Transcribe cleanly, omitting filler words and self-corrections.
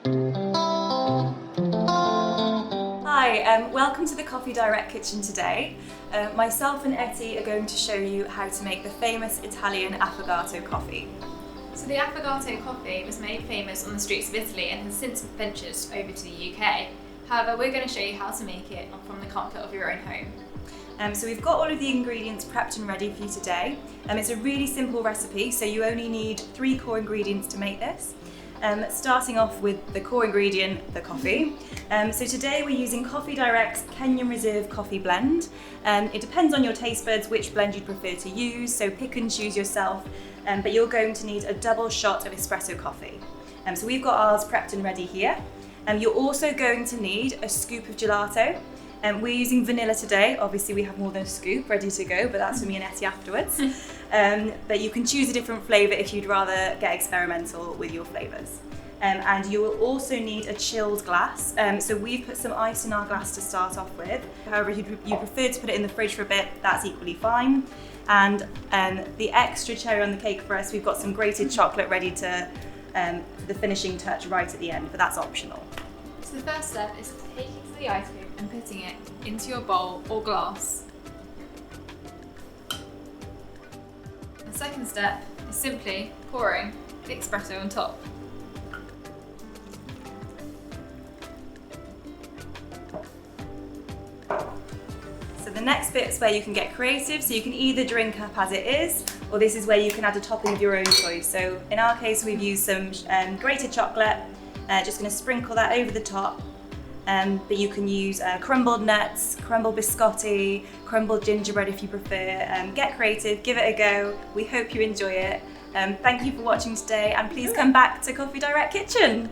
Hi, welcome to the Coffee Direct Kitchen today. Myself and Etty are going to show you how to make the famous Italian Affogato coffee. So the Affogato coffee was made famous on the streets of Italy and has since ventured over to the UK. However, we're going to show you how to make it from the comfort of your own home. So we've got all of the ingredients prepped and ready for you today. It's a really simple recipe, so you only need 3 core ingredients to make this. Starting off with the core ingredient, the coffee. So today we're using Coffee Direct's Kenyan Reserve Coffee Blend. It depends on your taste buds which blend you'd prefer to use, so pick and choose yourself, but you're going to need a double shot of espresso coffee. So we've got ours prepped and ready here. You're also going to need a scoop of gelato. We're using vanilla today. Obviously we have more than a scoop ready to go, but that's for me and Etty afterwards. But you can choose a different flavour if you'd rather get experimental with your flavours. And you will also need a chilled glass. So we've put some ice in our glass to start off with. However, if you prefer to put it in the fridge for a bit, that's equally fine. And the extra cherry on the cake for us, we've got some grated chocolate ready to for the finishing touch right at the end, but that's optional. So the first step is taking to the ice cube and putting it into your bowl or glass. The second step is simply pouring the espresso on top. So the next bit is where you can get creative, so you can either drink up as it is, or this is where you can add a topping of your own choice. So in our case we've used some grated chocolate, just going to sprinkle that over the top. But you can use crumbled nuts, crumbled biscotti, crumbled gingerbread if you prefer. Get creative, give it a go. We hope you enjoy it. Thank you for watching today, and please come back to Coffee Direct Kitchen.